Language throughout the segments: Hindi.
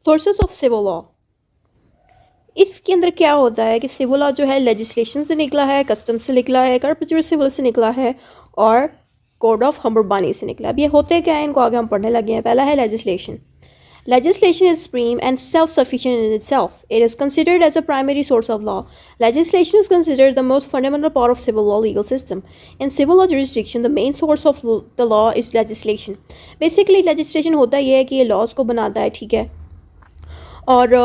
Sources of civil law. इसके अंदर क्या होता है कि सिविल लॉ जो है लेजिस्लेशन से निकला है, कस्टम से निकला है, कर्पोरेट सिविल से निकला है और कोड ऑफ हम्बरबानी से निकला। अब ये होते क्या है, इनको आगे हम पढ़ने लगे हैं। पहला है legislation. Legislation is supreme and self-sufficient in itself. It is considered as a primary source of law. Legislation is considered the most fundamental part of civil law legal system. In civil law jurisdiction, the main source of the law is legislation. Basically, legislation होता ये है कि ये laws को बनाता है, ठीक है, और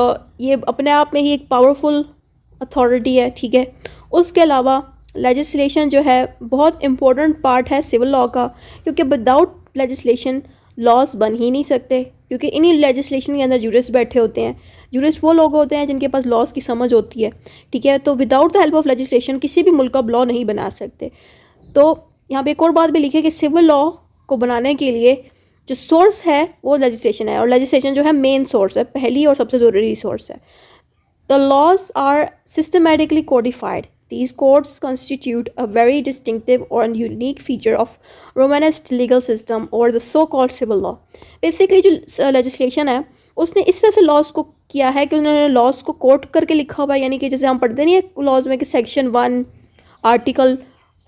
ये अपने आप में ही एक पावरफुल अथॉरिटी है, ठीक है। उसके अलावा लेजिस्लेशन जो है बहुत इम्पोर्टेंट पार्ट है सिविल लॉ का, क्योंकि विदाउट लेजिस्लेशन लॉज बन ही नहीं सकते, क्योंकि इन्हीं लेजिस्लेशन के अंदर जूरिस्ट बैठे होते हैं। जूरिस्ट वो लोग होते हैं जिनके पास लॉज की समझ होती है, ठीक है। तो without the help of legislation किसी भी मुल्क का लॉ नहीं बना सकते। तो यहाँ पे एक और बात भी लिखी है कि सिविल लॉ को बनाने के लिए जो सोर्स है वो लेजिस्लेशन है, और लेजिस्लेशन जो है मेन सोर्स है, पहली और सबसे ज़रूरी सोर्स है। The laws are systematically codified. These codes constitute a very distinctive or unique feature of Romanesque legal system or the so-called civil law. Basically जो legislation है उसने इस तरह से लॉज को किया है कि उन्होंने लॉज को कोट करके लिखा हुआ है, यानी कि जैसे हम पढ़ते नहीं है लॉज में कि सेक्शन 1 आर्टिकल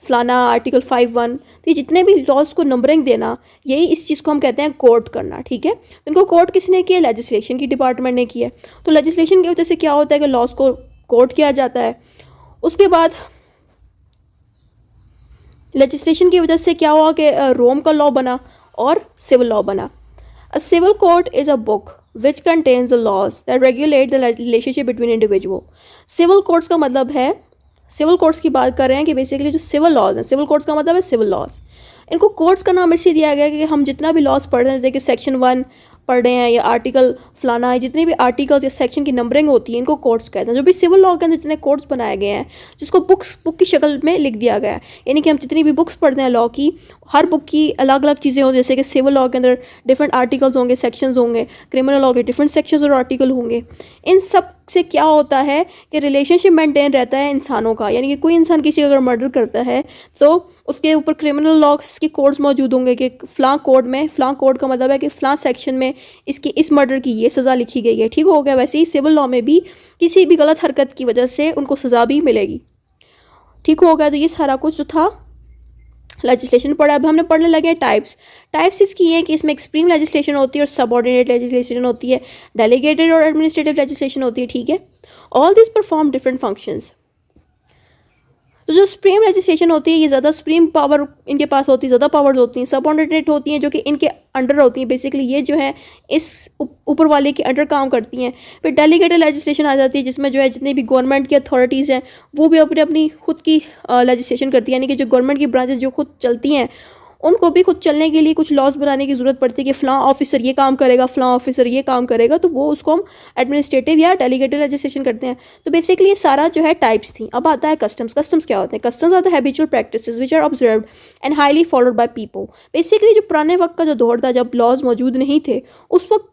फलाना आर्टिकल 5(1), तो ये जितने भी लॉज को नंबरिंग देना, यही इस चीज़ को हम कहते हैं कोट करना, ठीक है। तो इनको कोट किसने किया? लेजिस्लेशन की डिपार्टमेंट ने किया। तो लेजिस्लेशन की वजह से क्या होता है कि लॉज को कोट किया जाता है। उसके बाद लेजिस्लेशन की वजह से क्या हुआ कि रोम का लॉ बना और सिविल लॉ बना। A civil code is a book which contains the laws that regulate the relationship between individual. Civil codes का मतलब है, सिविल कोड्स की बात कर रहे हैं कि बेसिकली जो सिविल लॉज हैं, सिविल कोड्स का मतलब है सिविल लॉज। इनको कोड्स का नाम इसलिए दिया गया है कि हम जितना भी लॉज पढ़ रहे हैं, जैसे कि सेक्शन 1 पढ़ रहे हैं या आर्टिकल फलाना है, जितने भी आर्टिकल्स या सेक्शन की नंबरिंग होती है इनको कोड्स कहते हैं। जो भी सिविल लॉ के अंदर जितने कोड्स बनाए गए हैं, जिसको बुक की शक्ल में लिख दिया गया है, यानी कि हम जितनी भी बुक्स पढ़ते हैं लॉ की, हर बुक की अलग अलग चीज़ें होंगी। जैसे कि सिविल लॉ के अंदर डिफरेंट आर्टिकल्स होंगे, सेक्शंस होंगे, क्रिमिनल लॉ के डिफरेंट सेक्शंस और आर्टिकल होंगे। इन सब से क्या होता है कि रिलेशनशिप मेंटेन रहता है इंसानों का, यानी कि कोई इंसान किसी अगर मर्डर करता है तो उसके ऊपर क्रिमिनल लॉस के कोड्स मौजूद होंगे कि फ़लाँ कोड में, फ़लाँ कोड का मतलब है कि फ़लाँ सेक्शन में इसकी इस मर्डर की ये सज़ा लिखी गई है, ठीक हो गया। वैसे ही सिविल लॉ में भी किसी भी गलत हरकत की वजह से उनको सज़ा भी मिलेगी, ठीक हो गया। तो ये सारा कुछ जो था लेजिस्लेशन पढ़ा। अब हमने पढ़ने लगे हैं टाइप्स इसकी ये है कि इसमें एक्सट्रीम लेजिस्लेशन होती है और सबऑर्डिनेट लेजिस्लेशन होती है, डेलीगेटेड और एडमिनिस्ट्रेटिव लेजिस्लेशन होती है, ठीक है। All this perform different functions. तो जो सुप्रीम लेजिस्लेशन होती है ये ज़्यादा सुप्रीम पावर इनके पास होती है, ज़्यादा पावर्स होती हैं। सबऑर्डिनेट होती हैं जो कि इनके अंडर होती हैं, बेसिकली ये जो है इस ऊपर वाले के अंडर काम करती हैं। फिर डेलीगेटेड लेजिस्लेशन आ जाती है जिसमें जो है जितनी भी गवर्नमेंट की अथॉरिटीज़ हैं वो भी अपनी अपनी खुद की लेजिस्लेशन करती है, यानी कि जो गवर्नमेंट की ब्रांचेस जो खुद चलती हैं उनको भी खुद चलने के लिए कुछ लॉज बनाने की ज़रूरत पड़ती है कि फ़लाँ ऑफिसर ये काम करेगा, फ़लाँ ऑफिसर ये काम करेगा, तो वो उसको हम एडमिनिस्ट्रेटिव या डेलीगेटेड लेजिस्लेशन करते हैं। तो बेसिकली ये सारा जो है टाइप्स थी। अब आता है कस्टम्स क्या होते हैं? Customs are the habitual practices which are observed and highly followed by people. Basically जो पुराने वक्त का जो दौर था जब लॉज मौजूद नहीं थे, उस वक्त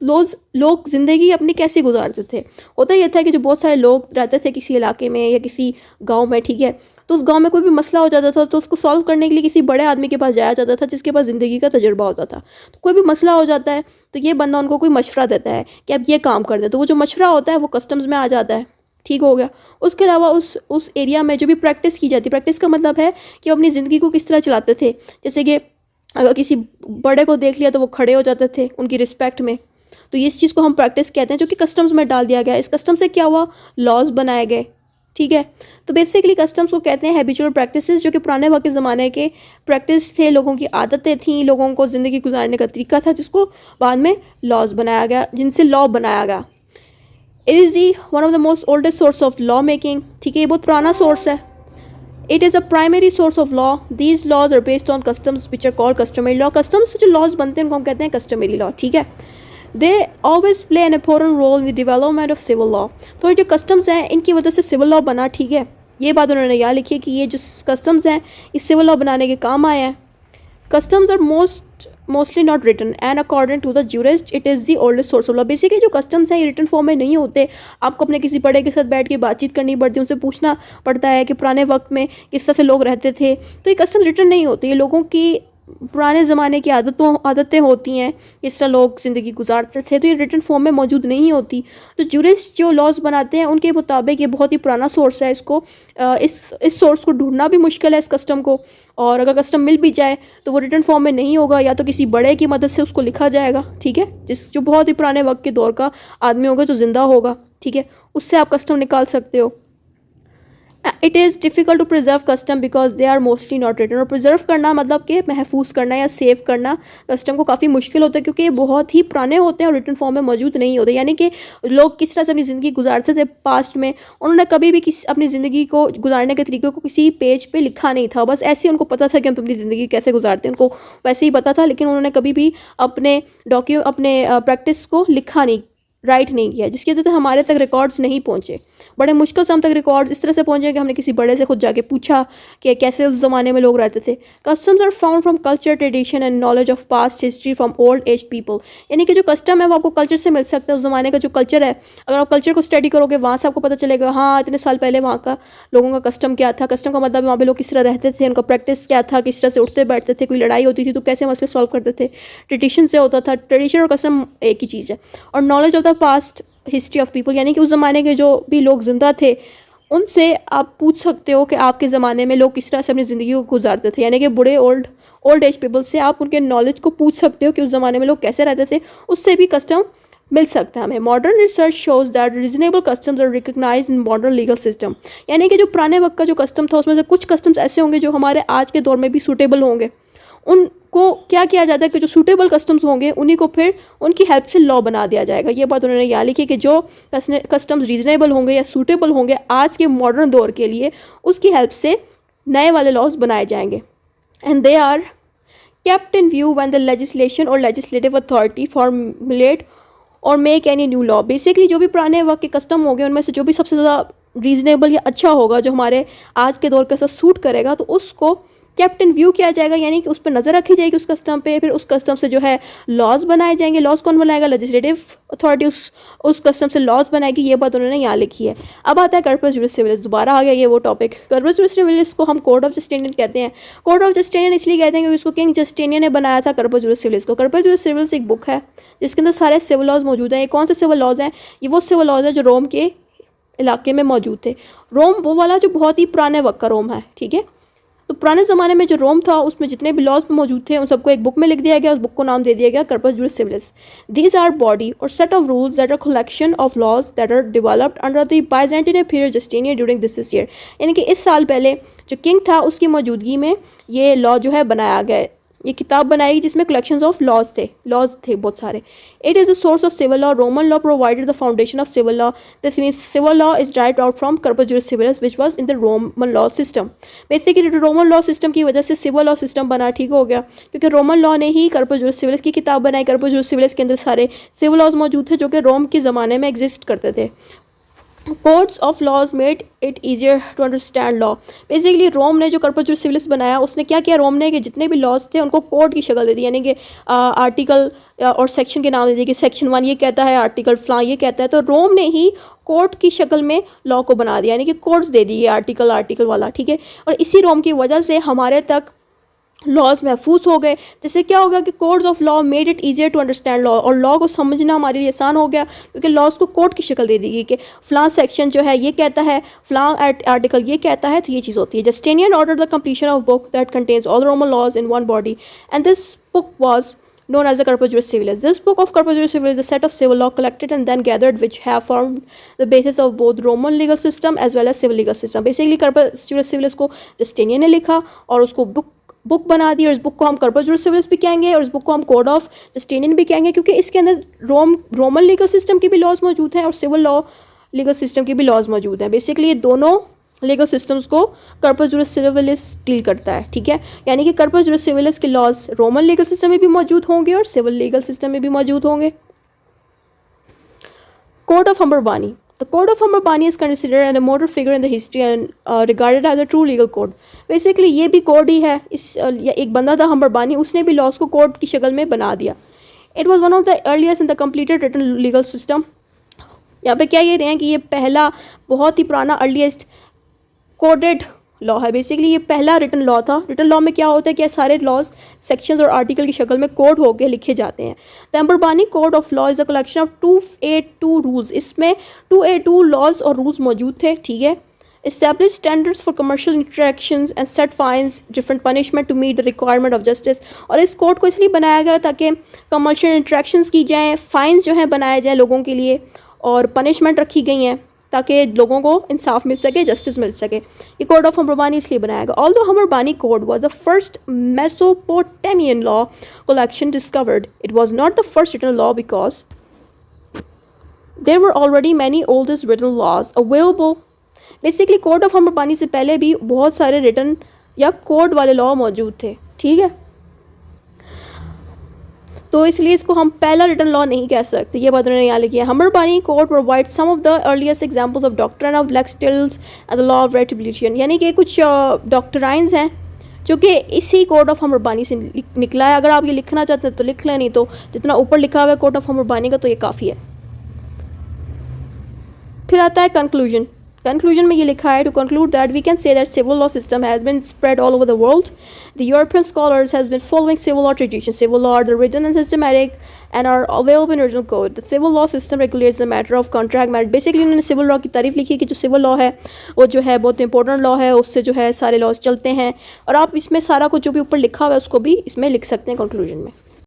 लोग ज़िंदगी अपनी कैसे गुजारते थे? होता यह था कि जो बहुत सारे लोग रहते थे किसी इलाके में या किसी गाँव में, ठीक है, तो उस गांव में कोई भी मसला हो जाता था तो उसको सॉल्व करने के लिए किसी बड़े आदमी के पास जाया जाता था जिसके पास ज़िंदगी का तजुर्बा होता था। तो कोई भी मसला हो जाता है तो ये बंदा उनको कोई मशवरा देता है कि अब ये काम कर दे, तो वो जो मशवरा होता है वो कस्टम्स में आ जाता है, ठीक हो गया। उसके अलावा उस एरिया में जो भी प्रैक्टिस की जाती है, प्रैक्टिस का मतलब है कि वो अपनी ज़िंदगी को किस तरह चलाते थे। जैसे कि अगर किसी बड़े को देख लिया तो वो खड़े हो जाते थे उनकी रिस्पेक्ट में, तो इस चीज़ को हम प्रैक्टिस कहते हैं, जो कि कस्टम्स में डाल दिया गया। इस कस्टम से क्या हुआ? लॉज बनाए गए, ठीक है। तो बेसिकली कस्टम्स को कहते हैं हैबिचुअल प्रैक्टिसेस, जो कि पुराने वक्त के ज़माने के प्रैक्टिस थे, लोगों की आदतें थीं, लोगों को ज़िंदगी गुजारने का तरीका था, जिसको बाद में लॉज बनाया गया, जिनसे लॉ बनाया गया। It is the one of the most oldest source of law making, ठीक है, ये बहुत पुराना सोर्स है। It is a primary source of law. These laws are based on customs which are called customary law. Customs से जो लॉज बनते हैं उनको हम कहते हैं कस्टमरी लॉ, ठीक है। They always play an important role in the development of civil law. तो ये जो कस्टम्स हैं इनकी वजह से सिविल लॉ बना, ठीक है। ये बात उन्होंने यहाँ लिखी है कि ये जो कस्टम्स हैं इस सिविल लॉ बनाने के काम आए हैं। Customs are mostly not written and according to the jurist it is the oldest source of law. Basically जो कस्टम्स हैं ये रिटन फॉर्म में नहीं होते, आपको अपने किसी बड़े के साथ बैठ के बातचीत करनी पड़ती है, उनसे पूछना पड़ता है कि पुराने वक्त में किस तरह से लोग रहते थे। तो ये कस्टम्स रिटन नहीं होते, ये लोगों की पुराने ज़माने की आदतें होती हैं, इस तरह लोग ज़िंदगी गुजारते थे, तो ये रिटन फॉर्म में मौजूद नहीं होती। तो जूरिस्ट जो लॉज बनाते हैं उनके मुताबिक ये बहुत ही पुराना सोर्स है, इसको इस सोर्स को ढूंढना भी मुश्किल है इस कस्टम को, और अगर कस्टम मिल भी जाए तो वो रिटन फॉर्म में नहीं होगा, या तो किसी बड़े की मदद से उसको लिखा जाएगा, ठीक है, जो बहुत ही पुराने वक्त के दौर का आदमी होगा जो ज़िंदा होगा, ठीक है, उससे आप कस्टम निकाल सकते हो। It is difficult to preserve custom because they are mostly not written. और प्रिजर्व करना मतलब कि महफूज करना या सेव करना कस्टम को काफ़ी मुश्किल होता है, क्योंकि ये बहुत ही पुराने होते हैं और रिटन फॉर्म में मौजूद नहीं होते। यानी कि लोग किस तरह से अपनी ज़िंदगी गुजारते थे पास्ट में, उन्होंने कभी भी अपनी ज़िंदगी को गुजारने के तरीके को किसी पेज पे लिखा नहीं था, बस ऐसे ही उनको पता था कि हम अपनी ज़िंदगी कैसे गुजारते हैं, उनको वैसे ही पता था, लेकिन उन्होंने कभी भी अपने प्रैक्टिस को लिखा नहीं, राइट नहीं किया, जिसकी वजह से हमारे तक रिकॉर्ड्स नहीं पहुँचे। बड़े मुश्किल से हम तक रिकॉर्ड्स इस तरह से पहुँचे कि हमने किसी बड़े से खुद जाके पूछा कि कैसे उस ज़माने में लोग रहते थे। Customs are found from culture, tradition and knowledge of past history from old age people. यानी कि जो कस्टम है वो आपको कल्चर से मिल सकता है, उस ज़माने का जो कल्चर है, अगर आप कल्चर को स्टडी करोगे वहाँ से आपको पता चलेगा हाँ इतने साल पहले वहाँ का लोगों का कस्टम क्या था। कस्टम का मतलब वहाँ पे लोग किस तरह रहते थे, उनका प्रैक्टिस क्या था, किस तरह से उठते बैठते थे, कोई लड़ाई होती थी तो कैसे मसले सॉल्व करते थे। ट्रेडिशन से होता था, ट्रेडिशन और कस्टम एक ही चीज़ है। और knowledge of the past history of people, यानी कि उस ज़माने के जो भी लोग ज़िंदा थे उनसे आप पूछ सकते हो कि आपके ज़माने में लोग किस तरह से अपनी ज़िंदगी को गुजारते थे। यानी कि बूढ़े ओल्ड एज पीपल से आप उनके नॉलेज को पूछ सकते हो कि उस ज़माने में लोग कैसे रहते थे, उससे भी कस्टम मिल सकता है हमें। Modern research shows that reasonable customs are recognise in modern legal system. यानी कि जो पुराने वक्त का जो कस्टम था उसमें से कुछ कस्टम्स ऐसे होंगे जो हमारे आज के दौर में भी सूटेबल होंगे। उनको क्या किया जाता है कि जो सूटेबल कस्टम्स होंगे उन्हीं को फिर उनकी हेल्प से लॉ बना दिया जाएगा। ये बात उन्होंने यहाँ लिखी कि जो कस्टम्स रीजनेबल होंगे या सूटेबल होंगे आज के मॉडर्न दौर के लिए, उसकी हेल्प से नए वाले लॉज बनाए जाएंगे। And they are kept in view when the legislation or legislative authority formulate और make any new law. Basically जो भी पुराने वक्त के कस्टम हो गए उनमें से जो भी सबसे ज़्यादा रीजनेबल या अच्छा होगा, जो हमारे आज के दौर के साथ सूट करेगा, तो उसको केप्ट इन व्यू किया जाएगा, यानी कि उस पर नज़र रखी जाएगी उस कस्टम पे। फिर उस कस्टम से जो है लॉज बनाए जाएंगे। लॉज कौन बनाएगा? लेजिस्लेटिव अथॉरिटी उस कस्टम से लॉज बनाएगी। ये बात उन्होंने यहाँ लिखी है। अब आता है कर्पस जुरिस सिविलिस, दोबारा आ गया ये वो टॉपिक। कर्पस जुरिस सिविलिस को हम कोड ऑफ जस्टिनियन कहते हैं। कोड ऑफ जस्टिनियन इसलिए कहते हैं क्योंकि इसको किंग जस्टिनियन ने बनाया था कर्पस जुरिस सिविलिस को। कर्पस जुरिस सिविलिस एक बुक है जिसके अंदर सारे सिविल लॉज मौजूद हैं। ये कौन से सिविल लॉज हैं? ये वो सिविल लॉज हैं जो रोम के इलाके में मौजूद थे। रोम वो वाला जो बहुत ही पुराने वक्त का रोम है, ठीक है। तो पुराने ज़माने में जो रोम था उसमें जितने भी लॉज मौजूद थे उन सबको एक बुक में लिख दिया गया। उस बुक को नाम दे दिया गया corpus juris civilis. These are body और set of rules that are collection of laws that are developed under the Byzantine period Justinian during this year. यानी कि इस साल पहले जो किंग था उसकी मौजूदगी में ये लॉ जो है बनाया गया। ये किताब बनाई जिसमें कलेक्शंस ऑफ लॉज थे बहुत सारे। It is a source of civil law. Roman law provided the foundation of civil law. This means civil law is derived out from corpus juris civilis which was in the Roman law system. Basically Roman law system की वजह से सिविल लॉ सिस्टम बना, ठीक हो गया, क्योंकि रोमन लॉ ने ही कर्पस जुरिस सिविलिस की किताब बनाई। कर्पस जुरिस सिविलिस के अंदर सारे सिविल लॉज मौजूद थे जो कि रोम के ज़माने में एग्जिस्ट करते थे। Codes of laws made it easier to understand law. Basically Rome ने जो कर्पस जुरिस सिविलिस बनाया उसने क्या किया, रोम ने कि जितने भी लॉज थे उनको कोड की शक्ल दे दी। यानी कि आर्टिकल और सेक्शन के नाम दे दिए कि सेक्शन 1 ये कहता है, आर्टिकल फलां ये कहता है। तो रोम ने ही कोड की शक्ल में लॉ को बना दिया, यानी कि कोड्स दे दिए आर्टिकल वाला, ठीक है। और इसी रोम की वजह से हमारे तक लॉज महफूज हो गए। जिससे क्या हो गया कि codes of law made it easier to understand law. और लॉ को समझना हमारे लिए आसान हो गया क्योंकि लॉज को कोड की शक्ल दे दी गई कि फ़लाँ सेक्शन जो है ये कहता है, फ़लाँ आर्टिकल ये कहता है, तो ये चीज़ होती है। Justinian order the completion of book that contains all Roman laws in one body and this book was known as the Corpus Juris Civilis. This book of Corpus Juris Civilis is a set of civil law collected and then gathered which have formed the basis of both Roman legal system as well as civil legal system. Basically Corpus Juris Civilis को जस्टिनियन ने लिखा और उसको बुक बना दी, और इस बुक को हम कर्पस जुरिस सिविलिस भी कहेंगे और इस बुक को हम कोड ऑफ जस्टिनियन भी कहेंगे, क्योंकि इसके अंदर रोमन लीगल सिस्टम की भी लॉज मौजूद हैं और सिविल लॉ लीगल सिस्टम की भी लॉज मौजूद हैं। बेसिकली ये दोनों लीगल सिस्टम्स को कर्पस जुरिस सिविलिस डील करता है, ठीक है। यानी कि कर्पस जुरिस सिविलिस के लॉज रोमन लीगल सिस्टम में भी मौजूद होंगे और सिविल लीगल सिस्टम में भी मौजूद होंगे। Code of Hammurabi. The Code of Hammurabani is considered an immortal figure in the history and regarded as a true legal code. Basically ये भी कोड ही है। एक बंदा था हम्बरबानी, उसने भी लॉज को कोड की शक्ल में बना दिया। It was one of the earliest and the completed written legal system. यहाँ पे क्या ये रहे हैं कि ये पहला बहुत ही पुराना अर्लीस्ट कोडेड लॉ है। बेसिकली ये पहला रिटन लॉ था। रिटन लॉ में क्या होता है कि सारे लॉज सेक्शंस और आर्टिकल की शक्ल में कोड होके लिखे जाते हैं। The Hammurabi code of law is a collection of 282 rules. इसमें 282 लॉज और रूल्स मौजूद थे, ठीक है। Establish standards for commercial interactions and set fines, different punishment to meet the requirement of justice। और इस कोड को इसलिए बनाया गया ताकि कमर्शियल इंट्रैक्शंस की जाएँ, फाइन्स जो हैं बनाए जाए लोगों के लिए, और पनिशमेंट रखी गई हैं ताकि लोगों को इंसाफ मिल सके, जस्टिस मिल सके। ये कोड ऑफ हम्बरबानी इसलिए बनाया गया। Although Hammurabi code was the first Mesopotamian law collection discovered, it was not the first written law because there were already many oldest written laws available। Basically code of Hammurabi से पहले भी बहुत सारे रिटन या कोड वाले लॉ मौजूद थे, ठीक है। तो इसलिए इसको हम पहला रिटन लॉ नहीं कह सकते। ये बात उन्होंने यहाँ लिखी है। Hammurabi code provide some of the earliest examples of doctrine of lex talionis and the law of retribution. यानी कि कुछ डॉक्ट्राइंस हैं जो कि इसी कोड ऑफ हम्बरबानी से निकला है। अगर आप ये लिखना चाहते हैं तो लिख लें, नहीं तो जितना ऊपर लिखा हुआ है कोड ऑफ हम्बरबानी का तो ये काफ़ी है। फिर आता है कंक्लूजन। कंक्लूजन में ये लिखा है, to conclude that we can say that civil law system has been spread all over the world. The European scholars has been following civil law tradition. Civil law are the written and systematic and are available in original code. The civil law system regulates the matter of contract marriage. Basically उन्होंने सिविल लॉ की तारीफ लिखी कि जो सिविल लॉ है वो जो है बहुत इंपॉर्टेंट लॉ है, उससे जो है सारे लॉज चलते हैं। और आप इसमें सारा कुछ जो भी ऊपर लिखा हुआ है उसको भी इसमें लिख सकते हैं कंक्लूजन में।